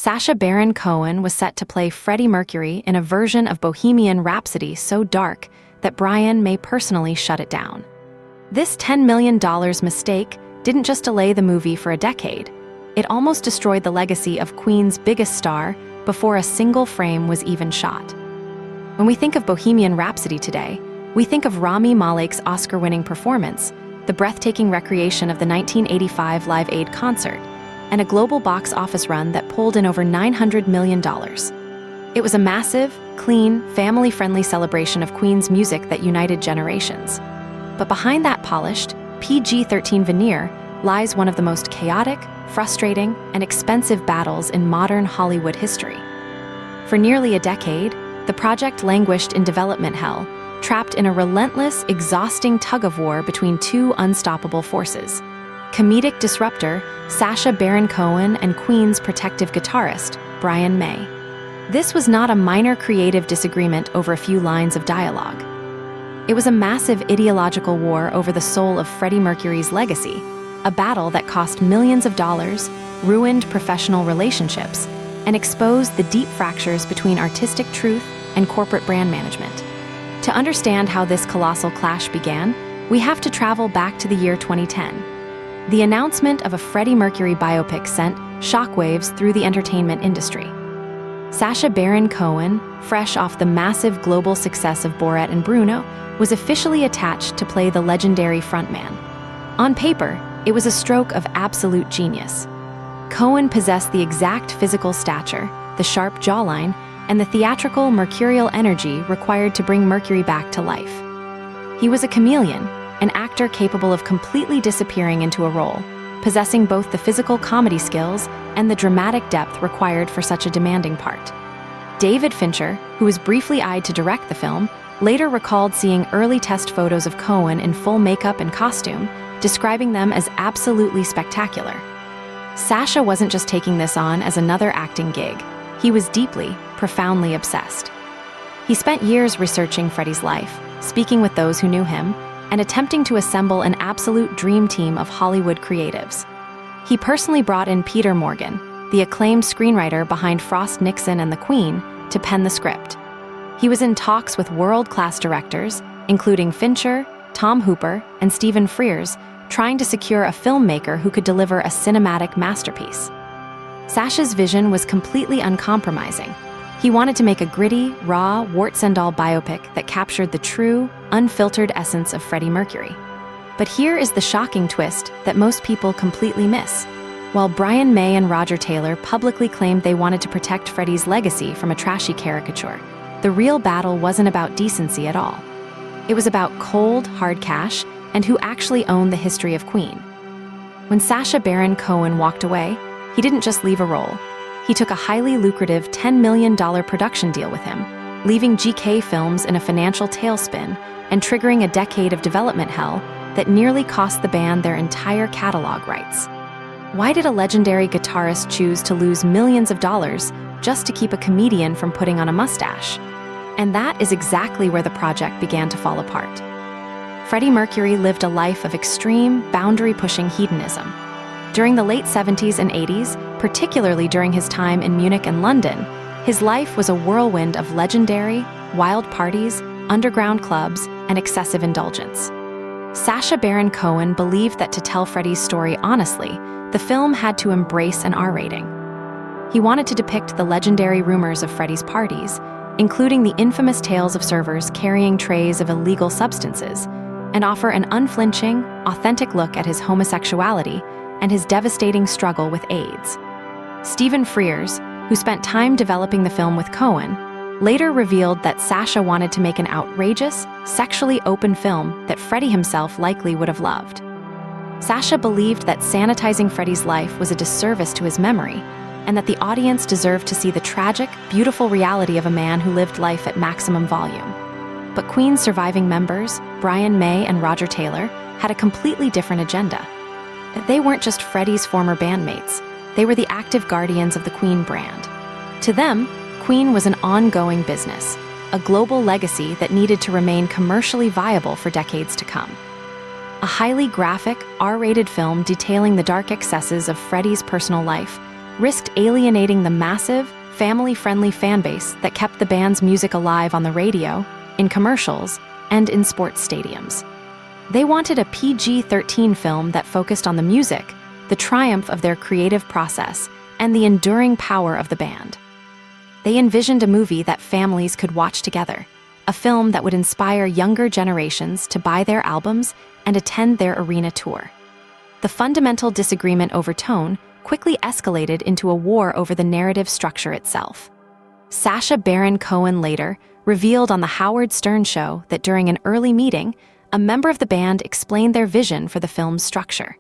Sacha Baron Cohen was set to play Freddie Mercury in a version of Bohemian Rhapsody so dark that Brian may personally shut it down. This $10 million mistake didn't just delay the movie for a decade. It almost destroyed the legacy of Queen's biggest star before a single frame was even shot. When we think of Bohemian Rhapsody today, we think of Rami Malek's Oscar-winning performance, the breathtaking recreation of the 1985 Live Aid concert, and a global box office run that pulled in over $900 million. It was a massive, clean, family-friendly celebration of Queen's music that united generations. But behind that polished, PG-13 veneer lies one of the most chaotic, frustrating, and expensive battles in modern Hollywood history. For nearly a decade, the project languished in development hell, trapped in a relentless, exhausting tug-of-war between two unstoppable forces: comedic disruptor Sacha Baron Cohen and Queen's protective guitarist, Brian May. This was not a minor creative disagreement over a few lines of dialogue. It was a massive ideological war over the soul of Freddie Mercury's legacy, a battle that cost millions of dollars, ruined professional relationships, and exposed the deep fractures between artistic truth and corporate brand management. To understand how this colossal clash began, we have to travel back to the year 2010. The announcement of a Freddie Mercury biopic sent shockwaves through the entertainment industry. Sacha Baron Cohen, fresh off the massive global success of Borat and Bruno, was officially attached to play the legendary frontman. On paper, it was a stroke of absolute genius. Cohen possessed the exact physical stature, the sharp jawline, and the theatrical mercurial energy required to bring Mercury back to life. He was a chameleon, an actor capable of completely disappearing into a role, possessing both the physical comedy skills and the dramatic depth required for such a demanding part. David Fincher, who was briefly eyed to direct the film, later recalled seeing early test photos of Cohen in full makeup and costume, describing them as absolutely spectacular. Sacha wasn't just taking this on as another acting gig. He was deeply, profoundly obsessed. He spent years researching Freddie's life, speaking with those who knew him, and attempting to assemble an absolute dream team of Hollywood creatives. He personally brought in Peter Morgan, the acclaimed screenwriter behind Frost Nixon and the Queen, to pen the script. He was in talks with world-class directors, including Fincher, Tom Hooper, and Stephen Frears, trying to secure a filmmaker who could deliver a cinematic masterpiece. Sacha's vision was completely uncompromising. He wanted to make a gritty, raw, warts-and-all biopic that captured the true, unfiltered essence of Freddie Mercury. But here is the shocking twist that most people completely miss. While Brian May and Roger Taylor publicly claimed they wanted to protect Freddie's legacy from a trashy caricature, the real battle wasn't about decency at all. It was about cold, hard cash and who actually owned the history of Queen. When Sacha Baron Cohen walked away, he didn't just leave a role. He took a highly lucrative $10 million production deal with him, leaving GK Films in a financial tailspin and triggering a decade of development hell that nearly cost the band their entire catalog rights. Why did a legendary guitarist choose to lose millions of dollars just to keep a comedian from putting on a mustache? And that is exactly where the project began to fall apart. Freddie Mercury lived a life of extreme, boundary-pushing hedonism. During the late 70s and 80s, particularly during his time in Munich and London, his life was a whirlwind of legendary, wild parties, underground clubs, and excessive indulgence. Sacha Baron Cohen believed that to tell Freddie's story honestly, the film had to embrace an R rating. He wanted to depict the legendary rumors of Freddie's parties, including the infamous tales of servers carrying trays of illegal substances, and offer an unflinching, authentic look at his homosexuality and his devastating struggle with AIDS. Stephen Frears, who spent time developing the film with Cohen, later revealed that Sacha wanted to make an outrageous, sexually open film that Freddie himself likely would have loved. Sacha believed that sanitizing Freddie's life was a disservice to his memory, and that the audience deserved to see the tragic, beautiful reality of a man who lived life at maximum volume. But Queen's surviving members, Brian May and Roger Taylor, had a completely different agenda. They weren't just Freddie's former bandmates, they were the active guardians of the Queen brand. To them, Queen was an ongoing business, a global legacy that needed to remain commercially viable for decades to come. A highly graphic, R-rated film detailing the dark excesses of Freddie's personal life risked alienating the massive, family-friendly fan base that kept the band's music alive on the radio, in commercials, and in sports stadiums. They wanted a PG-13 film that focused on the music, the triumph of their creative process, and the enduring power of the band. They envisioned a movie that families could watch together, a film that would inspire younger generations to buy their albums and attend their arena tour. The fundamental disagreement over tone quickly escalated into a war over the narrative structure itself. Sacha Baron Cohen later revealed on The Howard Stern Show that during an early meeting, a member of the band explained their vision for the film's structure.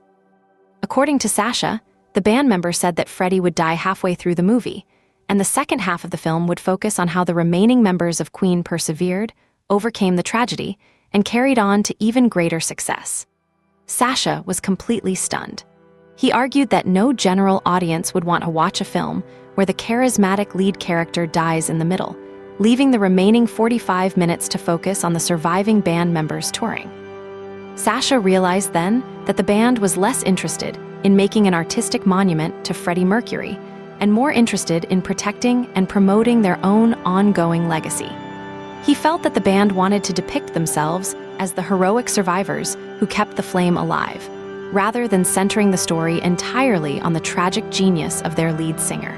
According to Sacha, the band member said that Freddie would die halfway through the movie, and the second half of the film would focus on how the remaining members of Queen persevered, overcame the tragedy, and carried on to even greater success. Sacha was completely stunned. He argued that no general audience would want to watch a film where the charismatic lead character dies in the middle, leaving the remaining 45 minutes to focus on the surviving band members touring. Sacha realized then that the band was less interested in making an artistic monument to Freddie Mercury and more interested in protecting and promoting their own ongoing legacy. He felt that the band wanted to depict themselves as the heroic survivors who kept the flame alive, rather than centering the story entirely on the tragic genius of their lead singer.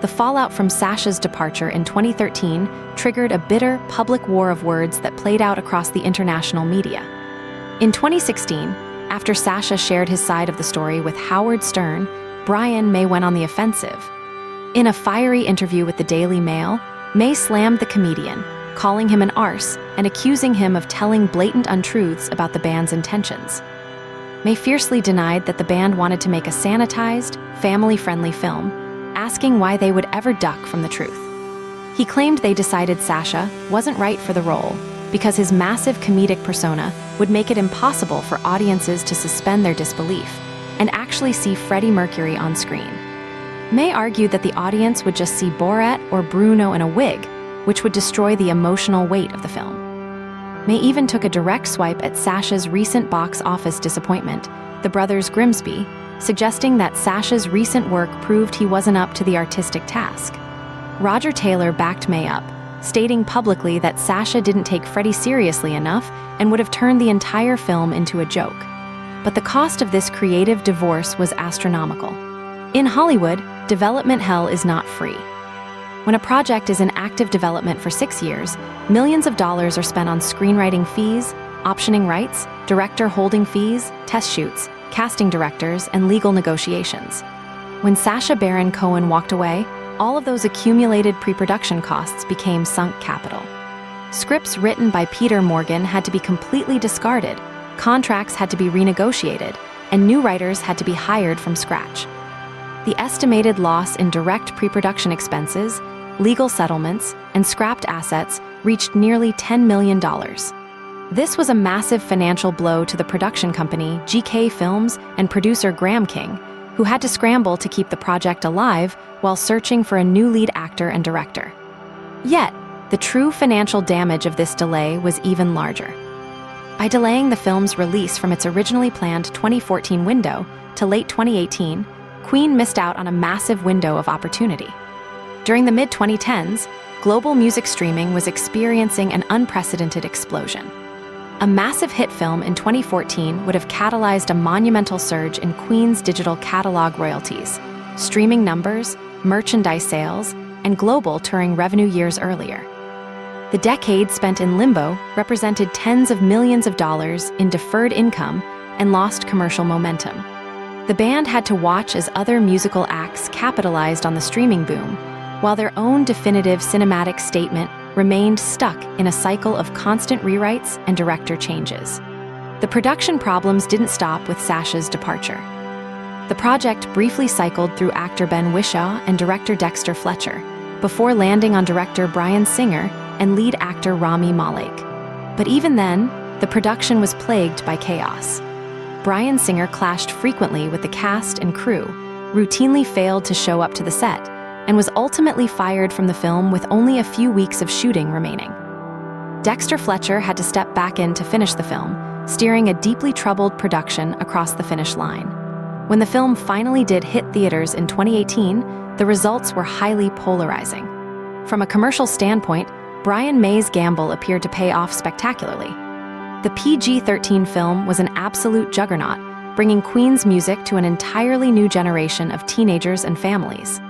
The fallout from Sacha's departure in 2013 triggered a bitter public war of words that played out across the international media. In 2016, after Sacha shared his side of the story with Howard Stern, Brian May went on the offensive. In a fiery interview with the Daily Mail, May slammed the comedian, calling him an arse and accusing him of telling blatant untruths about the band's intentions. May fiercely denied that the band wanted to make a sanitized, family-friendly film, asking why they would ever duck from the truth. He claimed they decided Sacha wasn't right for the role because his massive comedic persona would make it impossible for audiences to suspend their disbelief and actually see Freddie Mercury on screen. May argued that the audience would just see Borat or Bruno in a wig, which would destroy the emotional weight of the film. May even took a direct swipe at Sacha's recent box office disappointment, The Brothers Grimsby, suggesting that Sacha's recent work proved he wasn't up to the artistic task. Roger Taylor backed May up, stating publicly that Sacha didn't take Freddie seriously enough and would have turned the entire film into a joke. But the cost of this creative divorce was astronomical. In Hollywood, development hell is not free. When a project is in active development for 6 years, millions of dollars are spent on screenwriting fees, optioning rights, director holding fees, test shoots, casting directors, and legal negotiations. When Sacha Baron Cohen walked away, all of those accumulated pre-production costs became sunk capital. Scripts written by Peter Morgan had to be completely discarded, contracts had to be renegotiated, and new writers had to be hired from scratch. The estimated loss in direct pre-production expenses, legal settlements, and scrapped assets reached nearly $10 million. This was a massive financial blow to the production company, GK Films, and producer Graham King, who had to scramble to keep the project alive while searching for a new lead actor and director. Yet, the true financial damage of this delay was even larger. By delaying the film's release from its originally planned 2014 window to late 2018, Queen missed out on a massive window of opportunity. During the mid-2010s, global music streaming was experiencing an unprecedented explosion. A massive hit film in 2014 would have catalyzed a monumental surge in Queen's digital catalog royalties, streaming numbers, merchandise sales, and global touring revenue years earlier. The decade spent in limbo represented tens of millions of dollars in deferred income and lost commercial momentum. The band had to watch as other musical acts capitalized on the streaming boom, while their own definitive cinematic statement remained stuck in a cycle of constant rewrites and director changes. The production problems didn't stop with Sacha's departure. The project briefly cycled through actor Ben Whishaw and director Dexter Fletcher, before landing on director Bryan Singer and lead actor Rami Malek. But even then, the production was plagued by chaos. Bryan Singer clashed frequently with the cast and crew, routinely failed to show up to the set, and was ultimately fired from the film with only a few weeks of shooting remaining. Dexter Fletcher had to step back in to finish the film, steering a deeply troubled production across the finish line. When the film finally did hit theaters in 2018, the results were highly polarizing. From a commercial standpoint, Brian May's gamble appeared to pay off spectacularly. The PG-13 film was an absolute juggernaut, bringing Queen's music to an entirely new generation of teenagers and families.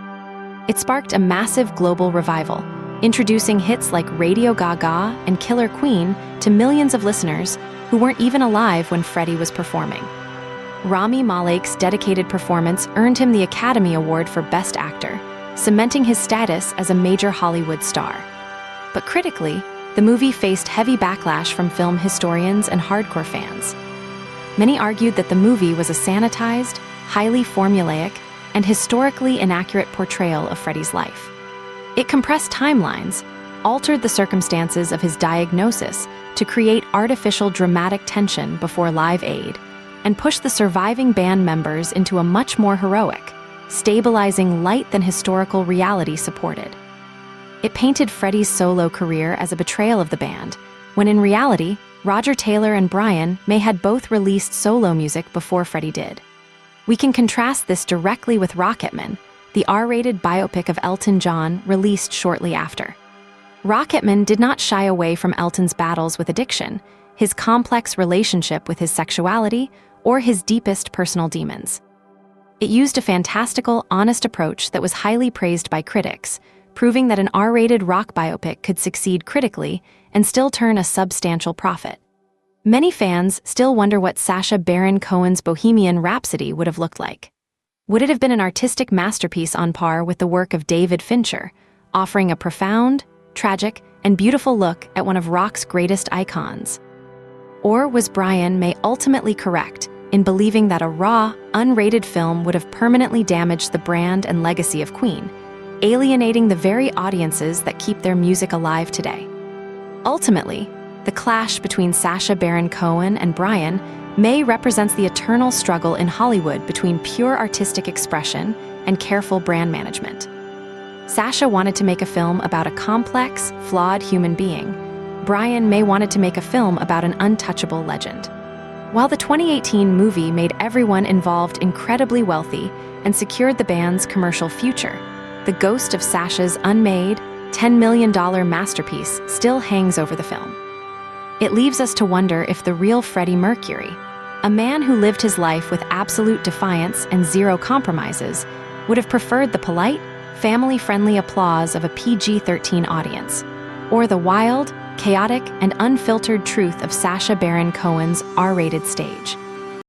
It sparked a massive global revival, introducing hits like Radio Gaga and Killer Queen to millions of listeners who weren't even alive when Freddie was performing. Rami Malek's dedicated performance earned him the Academy Award for Best Actor, cementing his status as a major Hollywood star. But critically, the movie faced heavy backlash from film historians and hardcore fans. Many argued that the movie was a sanitized, highly formulaic, and historically inaccurate portrayal of Freddie's life. It compressed timelines, altered the circumstances of his diagnosis to create artificial dramatic tension before Live Aid, and pushed the surviving band members into a much more heroic, stabilizing light-than-historical reality supported. It painted Freddie's solo career as a betrayal of the band, when in reality, Roger Taylor and Brian May had both released solo music before Freddie did. We can contrast this directly with Rocketman, the R-rated biopic of Elton John released shortly after. Rocketman did not shy away from Elton's battles with addiction, his complex relationship with his sexuality, or his deepest personal demons. It used a fantastical, honest approach that was highly praised by critics, proving that an R-rated rock biopic could succeed critically and still turn a substantial profit. Many fans still wonder what Sacha Baron Cohen's Bohemian Rhapsody would have looked like. Would it have been an artistic masterpiece on par with the work of David Fincher, offering a profound, tragic, and beautiful look at one of rock's greatest icons? Or was Brian May ultimately correct in believing that a raw, unrated film would have permanently damaged the brand and legacy of Queen, alienating the very audiences that keep their music alive today? Ultimately, the clash between Sacha Baron Cohen and Brian May represents the eternal struggle in Hollywood between pure artistic expression and careful brand management. Sacha wanted to make a film about a complex, flawed human being. Brian May wanted to make a film about an untouchable legend. While the 2018 movie made everyone involved incredibly wealthy and secured the band's commercial future, the ghost of Sacha's unmade, $10 million masterpiece still hangs over the film. It leaves us to wonder if the real Freddie Mercury, a man who lived his life with absolute defiance and zero compromises, would have preferred the polite, family-friendly applause of a PG-13 audience, or the wild, chaotic, and unfiltered truth of Sacha Baron Cohen's R-rated stage.